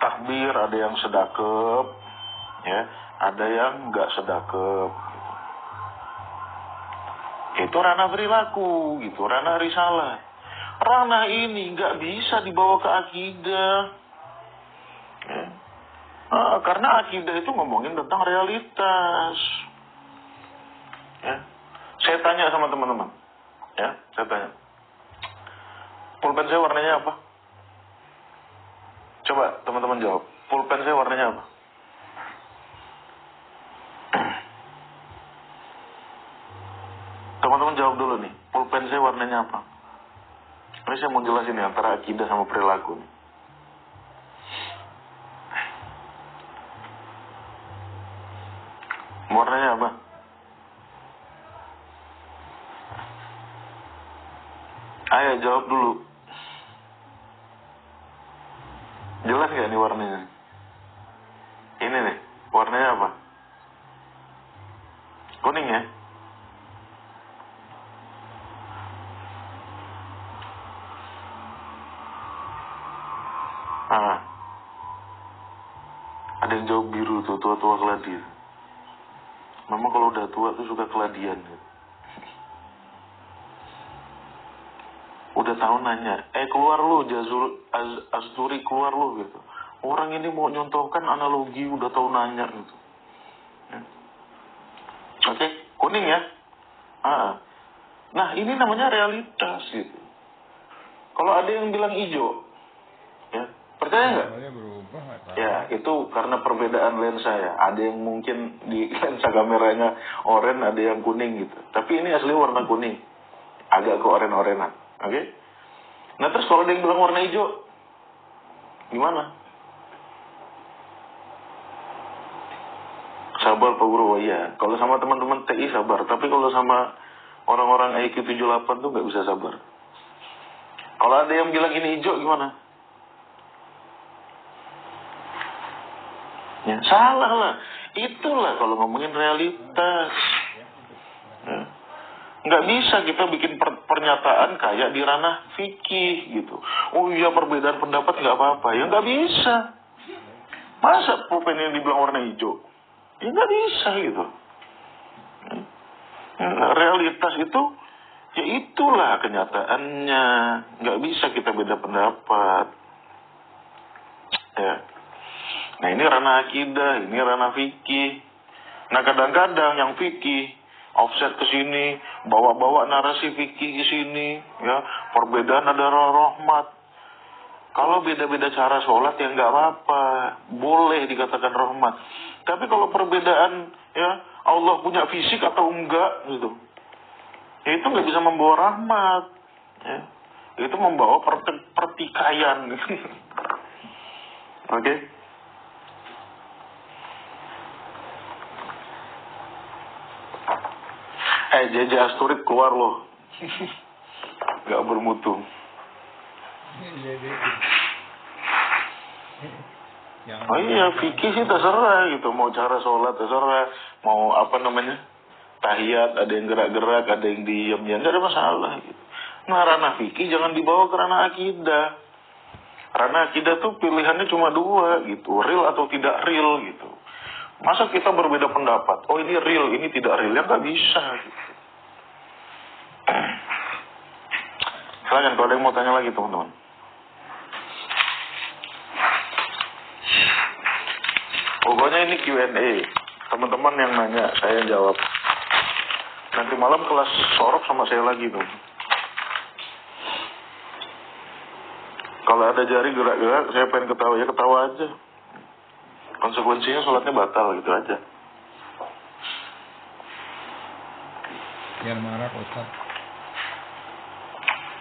takbir, ada yang sedakep, ya, ada yang nggak sedakep. Itu ranah perilaku, gitu, ranah risalah. Ranah ini nggak bisa dibawa ke akidah, ya. Karena akidah itu ngomongin tentang realitas. Ya. Saya tanya sama teman-teman, ya, saya tanya, pulpen saya warnanya apa? Coba teman-teman jawab, pulpen saya warnanya apa? Teman-teman jawab dulu nih, pulpen saya warnanya apa? Ini saya mau jelasin nih antara akidah sama perilaku nih. Warnanya apa? Ayo jawab dulu. Jelas gak nih warnanya? Ini nih, warnanya apa? Kuning ya? Ada yang jawab biru tuh, tua-tua keladi. Memang kalau udah tua tuh suka keladian gitu. Udah tahu nanya, keluar lu Asturi, keluar lu gitu. Orang ini mau nyontohkan analogi, udah tahu nanya gitu. Ya. Oke, kuning ya. Nah ini namanya realitas gitu. Kalau ada yang bilang hijau, ya percaya nggak? Ya itu karena perbedaan lensa ya. Ada yang mungkin di lensa kameranya oranye, ada yang kuning gitu. Tapi ini asli warna kuning, agak ke oren-orenan. Oke? Nah terus kalau ada yang bilang warna hijau, gimana? Sabar Pak Bro, ya. Kalau sama teman-teman TI sabar, tapi kalau sama orang-orang IQ 78 tuh nggak bisa sabar. Kalau ada yang bilang ini hijau, gimana? Ya, salah lah. Itulah kalau ngomongin realitas. Ya. Nggak bisa kita bikin pernyataan kayak di ranah fikih gitu. Oh iya perbedaan pendapat nggak apa-apa. Ya nggak bisa. Masa pulpen yang dibilang warna hijau? Ya nggak bisa gitu. Realitas itu, ya itulah kenyataannya. Nggak bisa kita beda pendapat. Ya. Nah ini ranah akidah, ini ranah fikih. Nah kadang-kadang yang fikih offset ke sini, bawa-bawa narasi fikih ke sini, ya perbedaan adalah rahmat. Kalau beda-beda cara sholat ya nggak apa-apa, boleh dikatakan rahmat. Tapi kalau perbedaan ya Allah punya fisik atau enggak gitu, ya itu nggak bisa membawa rahmat, ya. Itu membawa pertikaian. Oke? JJ Asturit keluar loh. Gak bermutu. Oh iya, fikih sih terserah gitu. Mau cara sholat terserah. Mau apa namanya, tahiyat, ada yang gerak-gerak, ada yang diem, ya gak ada masalah gitu. Nah ranah fikih jangan dibawa ke ranah akidah. Ranah akidah tuh pilihannya cuma dua gitu, real atau tidak real gitu. Masa kita berbeda pendapat, oh ini real, ini tidak real, ya gak bisa gitu. Silakan kalau ada yang mau tanya lagi teman-teman. Pokoknya ini Q&A. Teman-teman yang nanya, saya jawab. Nanti malam kelas sorok sama saya lagi tuh. Kalau ada jari gerak-gerak, saya pengen ketawa, ya ketawa aja. Konsekuensinya sholatnya batal gitu aja. Biar marah Ustaz.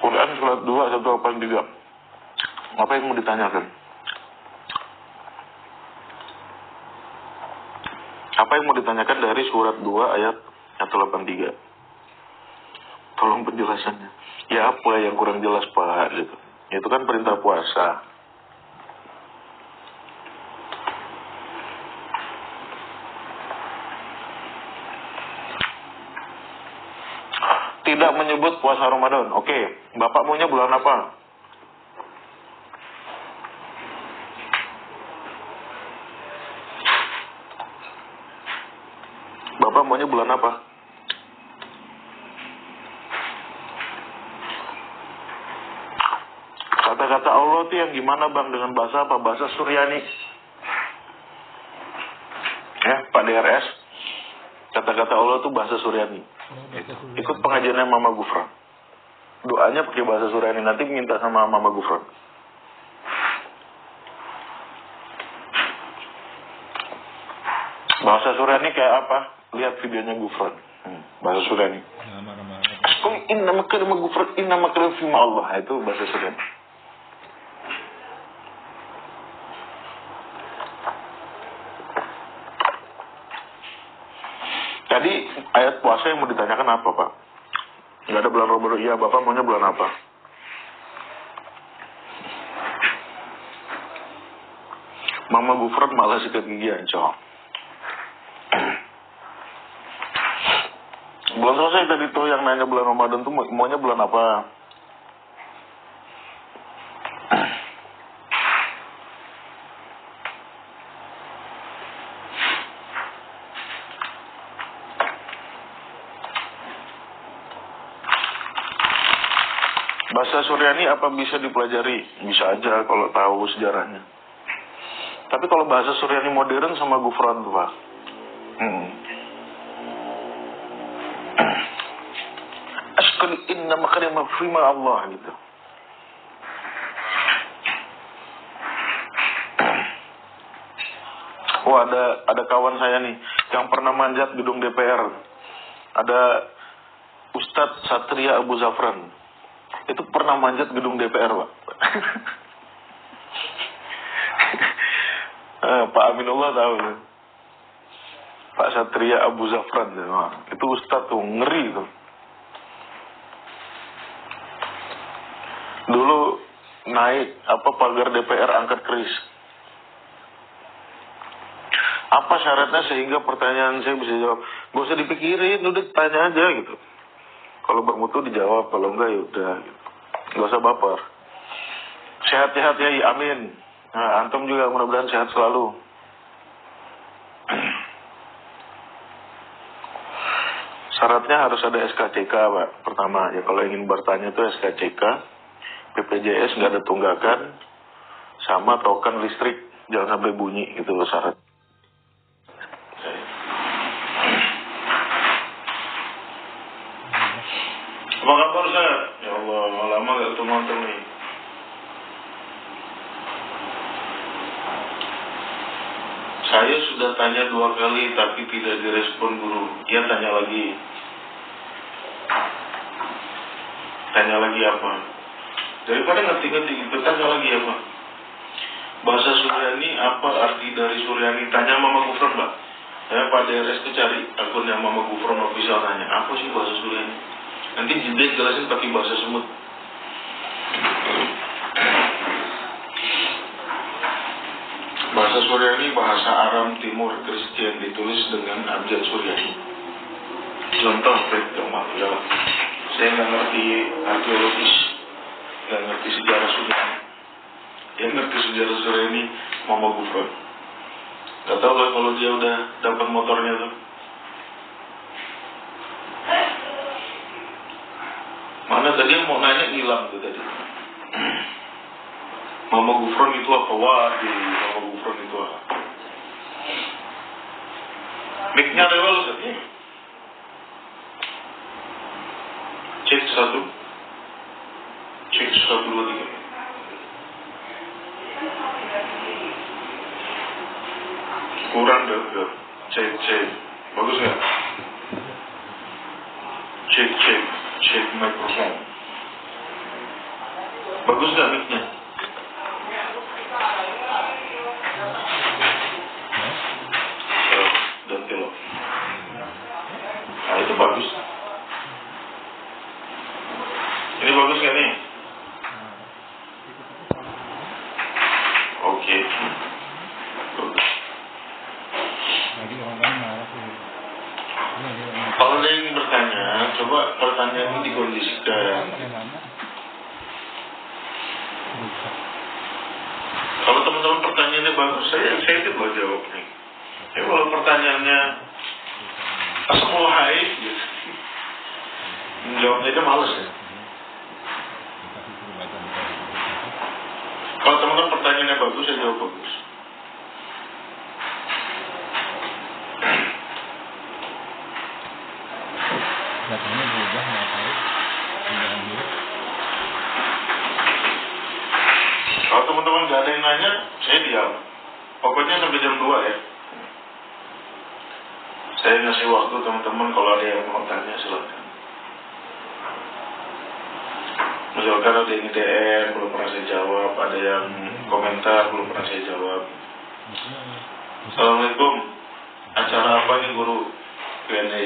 Quran surat 2, 183. Apa yang mau ditanyakan? Apa yang mau ditanyakan dari surat 2 ayat 183? Tolong penjelasannya. Ya apa yang kurang jelas Pak gitu. Itu kan perintah puasa. Tidak menyebut puasa Ramadan. Oke, Bapak maunya bulan apa? Bapak maunya bulan apa? Kata-kata Allah tuh yang gimana Bang? Dengan bahasa apa? Bahasa Suryani. Ya, Pak DRS. Kata-kata Allah tuh bahasa Suryani. Ikut pengajiannya Mama Gufran. Doanya pakai bahasa Suryani. Nanti minta sama Mama Gufran. Bahasa Suryani kayak apa? Lihat videonya Gufran. Bahasa Suryani. Inna makrama Gufran, inna makrama fima Allah. Itu bahasa Suryani. Tadi ayat puasa yang mau ditanyakan apa Pak? Nggak ada bulan Ramadan. Iya, Bapak maunya bulan apa? Mama Gufran malah sikat gigi ancol. Belum selesai tadi tuh yang nanya bulan Ramadan tuh maunya bulan apa? Bahasa Suryani apa bisa dipelajari? Bisa aja kalau tahu sejarahnya. Tapi kalau bahasa Suryani modern sama Gufran tuh Pak. Ashkali inna makrama fima Allah gitu. Oh ada kawan saya nih yang pernah manjat gedung DPR. Ada Ustadz Satria Abu Zafran. Itu pernah manjat gedung DPR Pak. Pak Aminullah tahu ya. Pak Satria Abu Zafran ya. Itu Ustadz tuh ngeri tuh. Dulu naik pagar DPR angkat keris. Apa syaratnya sehingga pertanyaan saya bisa jawab? Gak usah dipikirin, udah tanya aja gitu. Kalau bermutu dijawab, kalau enggak ya udah gitu. Gak usah baper. Sehat-sehat ya, amin. Nah, antum juga mudah-mudahan sehat selalu. Syaratnya harus ada SKCK Pak. Pertama ya, kalau ingin bertanya itu SKCK, BPJS nggak ada tunggakan, sama token listrik jangan sampai bunyi gitu loh syarat. Apa kabar Ustaz? Ya Allah, lama gak ketemu antum nih. Saya sudah tanya 2 kali tapi tidak direspon guru. Ya tanya lagi. Tanya lagi apa? Daripada ngerti-ngerti gitu, tanya lagi apa? Bahasa Suryani apa arti dari Suryani? Tanya Mama Gufran Pak. Saya Pak DRS itu cari akunnya Mama Gufran official, tanya apa sih bahasa Suryani? Nanti dia jelasin pakai bahasa semut. Bahasa Suryani bahasa Aram Timur Kristen, ditulis dengan abjad Suryani. Contoh ya. Saya nggak ngerti arkeologis, nggak ngerti sejarah Suryani. Yang ngerti sejarah Suryani Mama Gufran. Gak tau lah kalau dia udah dapat motornya tuh. Mana tadi yang mau nanya hilang tuh tadi. Mama Gufran itu apa? Waduh, Mama Gufran itu apa? Mic-nya lewat Ustaz ya? Cek 1. Cek 1, 2, 3. Kurang dah. Cek. Bagus nggak? Cek mikrofon. Bagus nggak mic-nya? Dan kilo. Nah itu bagus. Ini bagus nggak nih? Oke. Kalau ada yang bertanya, coba pertanyaan ini dikondisikan. Kalau teman-teman pertanyaannya bagus, saya coba jawab nih. Ya kalau pertanyaannya Assalamualaikum gitu. Jawabnya aja males ya. Kalau teman-teman pertanyaannya bagus, saya jawab bagus. Datanya berubah nggak tahu. Kalau teman-teman nggak ada yang nanya, saya diam. Pokoknya sampai jam 2 ya. Saya ngasih waktu teman-teman kalau ada yang mau tanya silakan. Misalkan ada yang DM belum pernah saya jawab, ada yang komentar belum pernah saya jawab. Assalamualaikum. Acara apa nih guru? Q&A.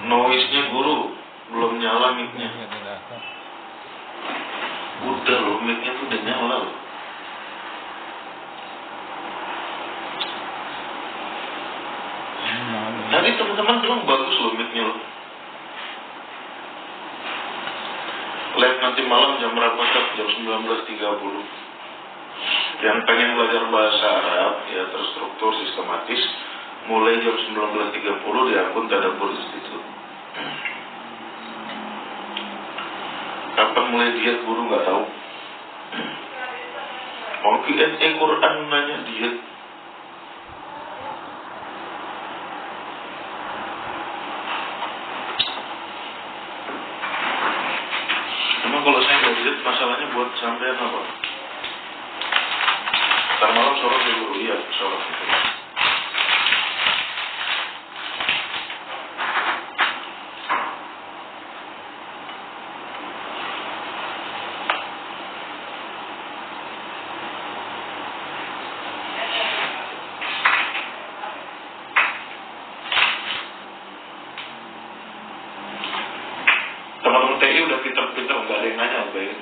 Noise-nya guru belum nyala mic-nya. Udah loh, mic-nya tuh udah nyala loh. Tadi teman-teman bilang bagus loh mic-nya loh. Live nanti malam jam berapa Kak? Jam 19.30. Yang pengen belajar bahasa Arab ya terstruktur sistematis mulai jam 19.30 di akun Tadabbur Institute. Kapan mulai diet guru nggak tahu. Mau Q&A Quran nanya diet. Emang kalau saya nggak diet masalahnya buat sampean apa? Ntar malam sorot ya guru, iya sorot itu. Teman-teman TI udah pinter-pinter, nggak ada yang nanya udah ya.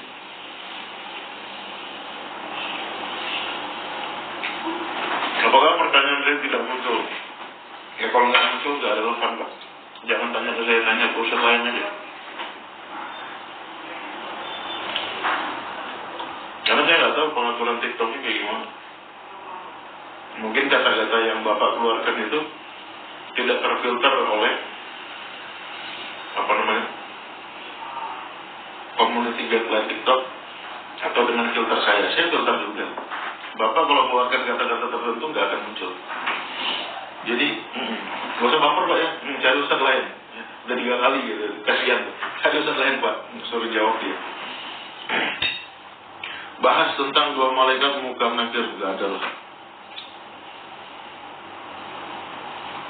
Apakah pertanyaan saya tidak muncul? Ya kalau nggak muncul nggak relevan Pak. Jangan tanya ke saya, tanya ke usaha lain aja. Karena saya nggak tahu pengaturan TikTok ini kayak gimana. Mungkin kata-kata yang Bapak keluarkan itu tidak terfilter oleh apa namanya community guideline TikTok atau dengan filter saya filter juga. Bapak kalau mengeluarkan kata-kata tertentu nggak akan muncul. Jadi nggak usah baper Pak ya, cari ustaz lain. Udah 3 kali gitu, kasihan. Cari ustaz lain Pak, suruh jawab dia. Bahas tentang 2 malaikat muka nakir, nggak ada lah.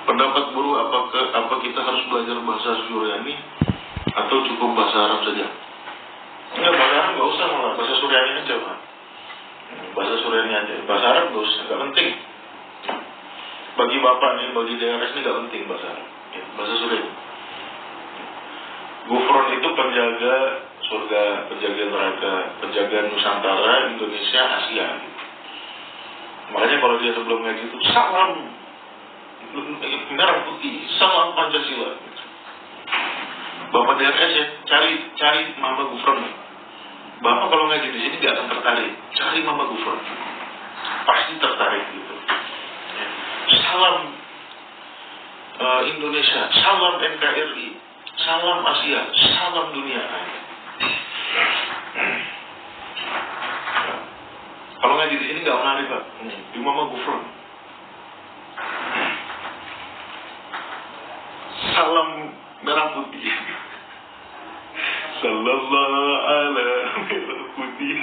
Pendapat guru apa kita harus belajar bahasa Suryani atau cukup bahasa Arab saja? Enggak, bahasa Arab nggak usah malah, bahasa Suryani aja Pak. Bahasa Suryani aja, bahasa Arab nggak usah, nggak penting. Bagi Bapak nih, bagi DRS ini nggak penting bahasa Arab. Ya, bahasa Suryani. Gufron itu penjaga surga, penjaga neraka, penjaga Nusantara, Indonesia, Asia. Makanya kalau dia sebelum ngaji itu salam merah putih, salam Pancasila. Bapak DRS ya, cari Mama Gufron. Bapak kalau ngaji di sini nggak akan tertarik. Cari Mama Gufron, pasti tertarik gitu. Ya. Salam Indonesia, salam NKRI, salam Asia, salam dunia. Kalau ngaji di sini nggak menarik Pak. Di Mama Gufron. Salam merah putih. Sallallahu ala merah putih.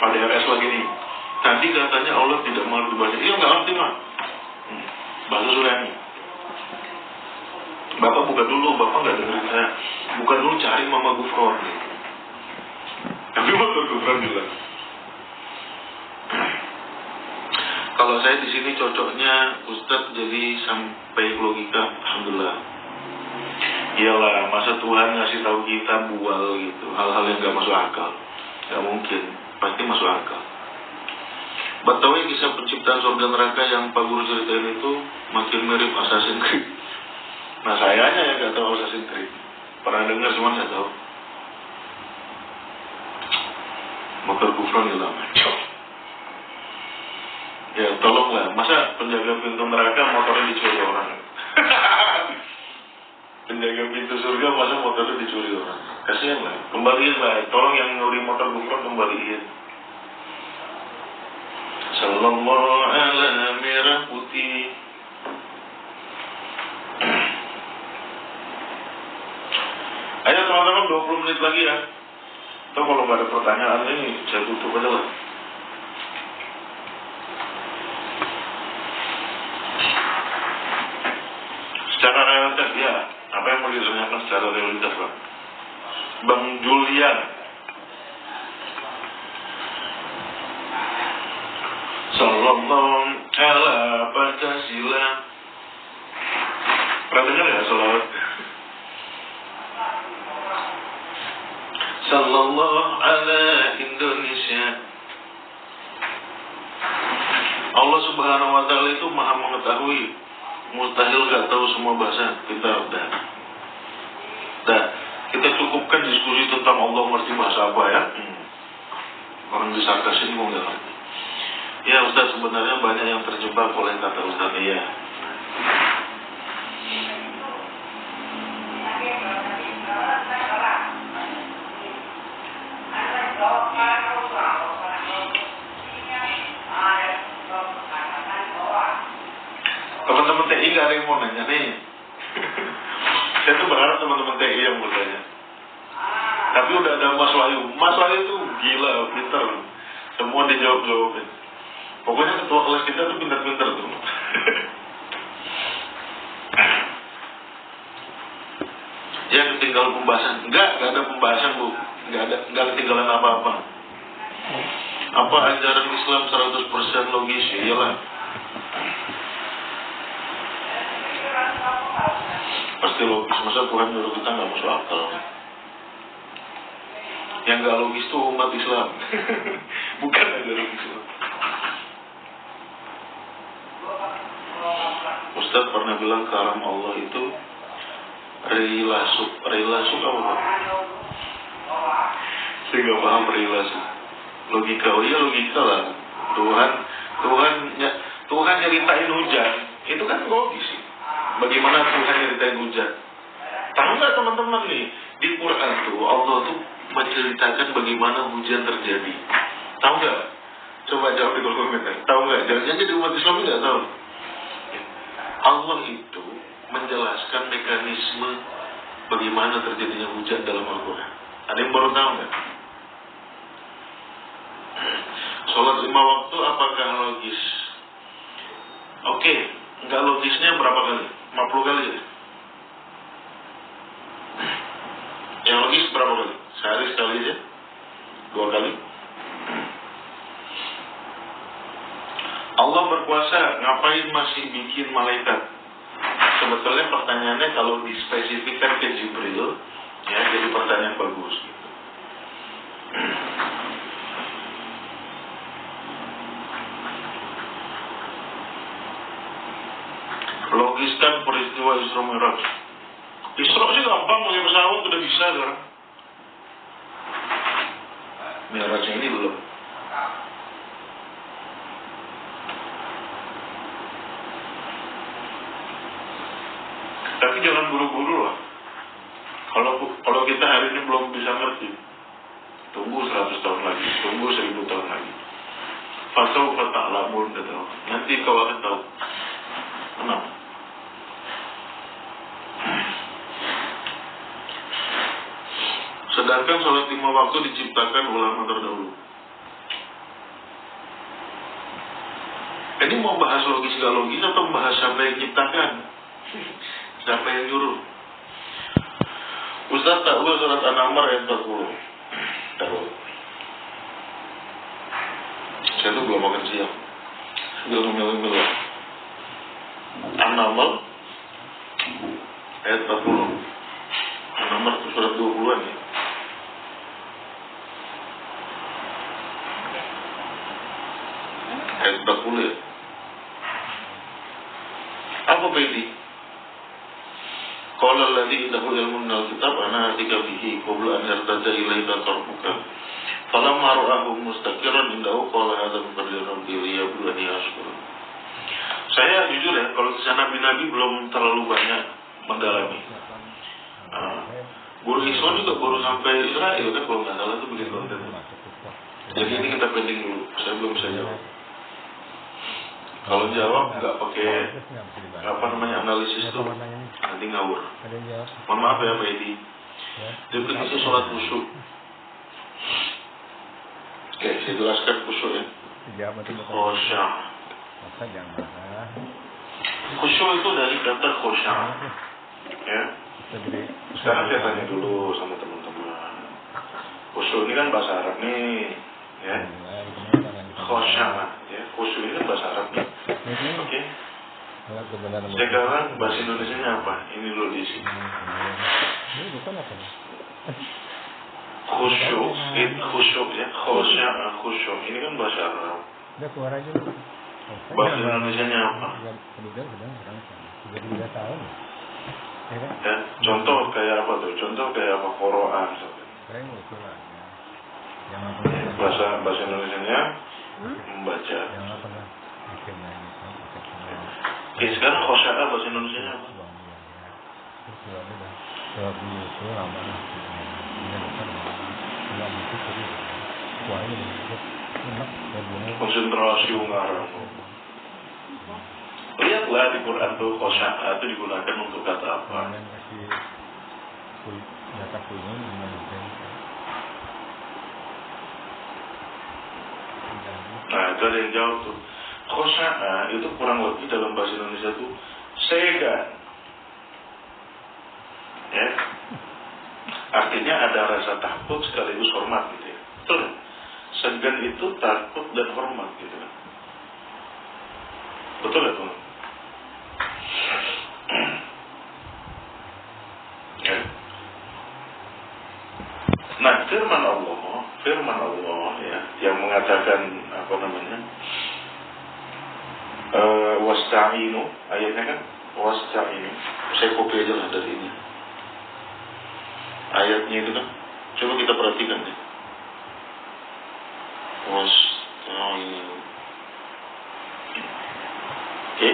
Pada RS lagi nih. Tadi katanya Allah tidak mau dibaca. Iya nggak ngerti mah. Bahasa Suryani. Bapak buka dulu, Bapak nggak dengerin saya. Buka dulu, cari Mama Gufron. Tapi Mama Gufron bilang, kalau saya di sini cocoknya Ustadz jadi sampai logika, alhamdulillah. Iyalah, masa Tuhan ngasih tahu kita bual gitu, hal-hal yang nggak masuk akal, nggak mungkin, pasti masuk akal. Batawi kisah penciptaan surga neraka yang Pak Guru ceritain itu makin mirip Assassin's Creed. Nah sayanya yang nggak tahu Assassin's Creed. Pernah dengar cuma nggak tahu. Motor kufran gila macam. Ya tolonglah, masa penjaga pintu neraka motornya dicuri orang? Penjaga pintu surga masa motornya dicuri orang? Kasihan lah, kembaliin lah. Tolong yang nyuri motor kufran kembaliin. Sallallahu ala merah putih. Ayo teman-teman 20 menit lagi ya. Atau kalau nggak ada pertanyaan ini saya tutup aja lah. Secara realitas ya, apa yang mau ditanyakan secara realitas Bang? Bang Julian. Sallallahu ala Pancasila. Pernah dengar ya salawat? Sallallahu ala Indonesia. Allah subhanahu wa ta'ala itu maha mengetahui. Mustahil gak tahu semua bahasa. Kita udah. Kita cukupkan diskusi tentang Allah ngerti bahasa apa ya. Orang di sarkas ini mau gak ngerti. Ya Ustaz, sebenarnya banyak yang terjebak oleh kata Ustaz ya. Teman-teman TI gak ada yang mau nanya nih. Saya tuh berharap teman-teman TI yang bertanya. Tapi udah ada Mas Wahyu. Mas Wahyu tuh gila, pintar. Semua dijawab-jawabin. Pokoknya ketua kelas kita tuh pintar-pintar tuh. Ya ketinggalan pembahasan. Enggak ada pembahasan Bu. Enggak ketinggalan apa-apa. Apa ajaran Islam 100% logis? Iyalah. Pasti logis. Masa Tuhan nyuruh kita nggak masuk akal? Yang nggak logis tuh umat Islam. Bukan ajaran Islam. Ustaz pernah bilang karam Allah itu Rilasuk apa Pak? Saya nggak paham rilasuk. Logika, oh iya logika lah. Tuhan nyeritain hujan, itu kan logis sih. Bagaimana Tuhan nyeritain hujan? Tahu nggak teman-teman nih, di Quran tuh Allah tuh menceritakan bagaimana hujan terjadi. Tahu nggak? Coba jawab di kolom komentar. Tahu nggak? Jangan jadi umat Islam nggak tahu. Allah itu menjelaskan mekanisme bagaimana terjadinya hujan dalam Al-Quran. Ada yang baru tahu nggak? Sholat 5 waktu apakah logis? Oke, nggak logisnya berapa kali? 50 kali ya? Yang logis berapa kali? Sehari sekali aja? 2 kali? Allah berkuasa, ngapain masih bikin malaikat? Sebetulnya pertanyaannya kalau dispesifikkan ke Jibril, ya jadi pertanyaan bagus gitu. Logiskan peristiwa Isra Mi'raj. Isra sih gampang, pakai pesawat udah bisa sekarang. Mi'raj ini belum. Tapi jangan buru-buru lah. Kalau kita hari ini belum bisa ngerti, tunggu 100 tahun lagi, tunggu 1000 tahun lagi. Fasawfa ta'lamun, nanti kau akan tahu. Kenapa? Sedangkan sholat 5 waktu diciptakan ulama terdahulu. Ini mau bahas logis gak logis atau bahas siapa yang ciptakan? Siapa yang nyuruh? Ustaz tahu surat An-Naml ayat 40. Tahu. Saya tuh belum makan siang. Belum ngemil-ngemil. An-Naml ayat 40. An-Naml itu surat 20-an ya. Ayat 40 ya. Apa Bedi? qala alladhi indahu ilmun minal kitab ana atika bihi qabla an yartaja ilayka tarfuka falamma ra'ahu mustaqiran indahu qala hadza min fadli rabbi liyabluwani ashkur. Saya jujur ya, kalau kisah nabi-nabi belum terlalu banyak mendalami. Guru Islam juga baru sampai Israel kan, kalau nggak salah itu begitu. Jadi ini kita pending dulu, saya belum bisa jawab. Kalau jawab nggak pakai analisis itu nanti ngawur. Mohon maaf ya Pak Edi. Definisi sholat khusyuk. Oke, saya jelaskan khusyuk ya. Khosya. Khusyuk itu dari kata khosya. Ya. Sekarang saya tanya dulu sama teman-teman. Khusyuk ini kan bahasa Arab nih, ya. Khosya, ya. Khusyuk ini kan bahasa Arab nih. Oke. Sekarang bahasa Indonesianya apa? Ini dulu di sini. Khusyuk ya. Khosya, khusyuk. Ini kan bahasa Arab. Bahasa Indonesianya apa? Ya, contoh kayak apa tuh? Contoh kayak apa? Qur'an. Bahasa Indonesianya membaca. Oke, sekarang khosya'a bahasa Indonesianya apa? Konsentrasi ngarang. Lihatlah di Quran tuh khosya'a itu digunakan untuk kata apa? Nah, itu ada yang jawab tuh. Khosya'a itu kurang lebih dalam bahasa Indonesia tuh segan. Ya. Artinya ada rasa takut sekaligus hormat gitu ya. Betul ya? Segan itu takut dan hormat gitu kan. Betul ya teman? Ya. Nah, firman Allah ya, yang mengatakan apa namanya? Wasta'inu, ayatnya kan wasta'inu. Saya copy aja lah dari ini. Ayatnya itu kan, coba kita perhatikan deh. Wasta'inu. Oke.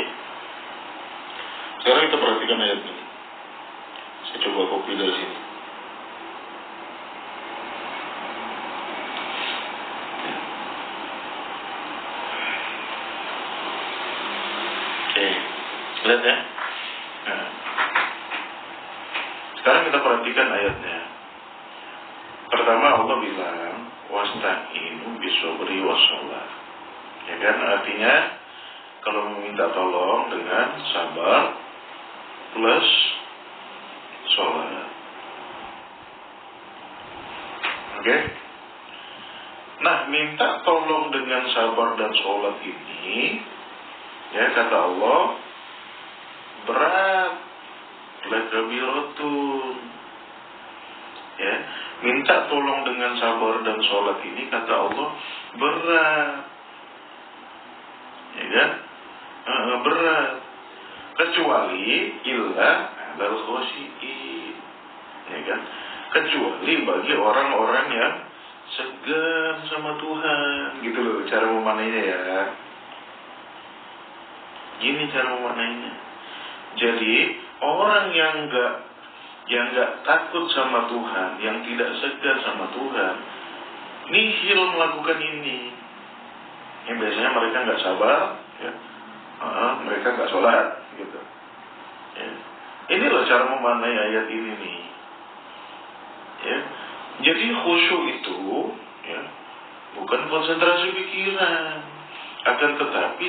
Sekarang kita perhatikan ayat ini. Saya coba copy dari sini. Oke. Lihat ya. Nah. Sekarang kita perhatikan ayatnya. Pertama Allah bilang wasta'inu bisobri wassalah. Ya kan, artinya kalau meminta tolong dengan sabar plus sholat. Oke? Nah, minta tolong dengan sabar dan sholat ini, ya kata Allah, berat, lakabiratun. Ya, minta tolong dengan sabar dan sholat ini kata Allah berat. Ya kan? Berat. Kecuali illa alal khosyi'in. Ya kan? Kecuali bagi orang-orang yang segan sama Tuhan. Gitu loh cara memaknainya ya. Gini cara memaknainya. Jadi orang yang enggak takut sama Tuhan, yang tidak segan sama Tuhan, nihil melakukan ini. Yang biasanya mereka enggak sabar, ya. Mereka enggak sholat, gitu. Ya. Ini loh cara memaknai ayat ini nih. Ya. Jadi khusyuk itu, ya, bukan konsentrasi pikiran, akan tetapi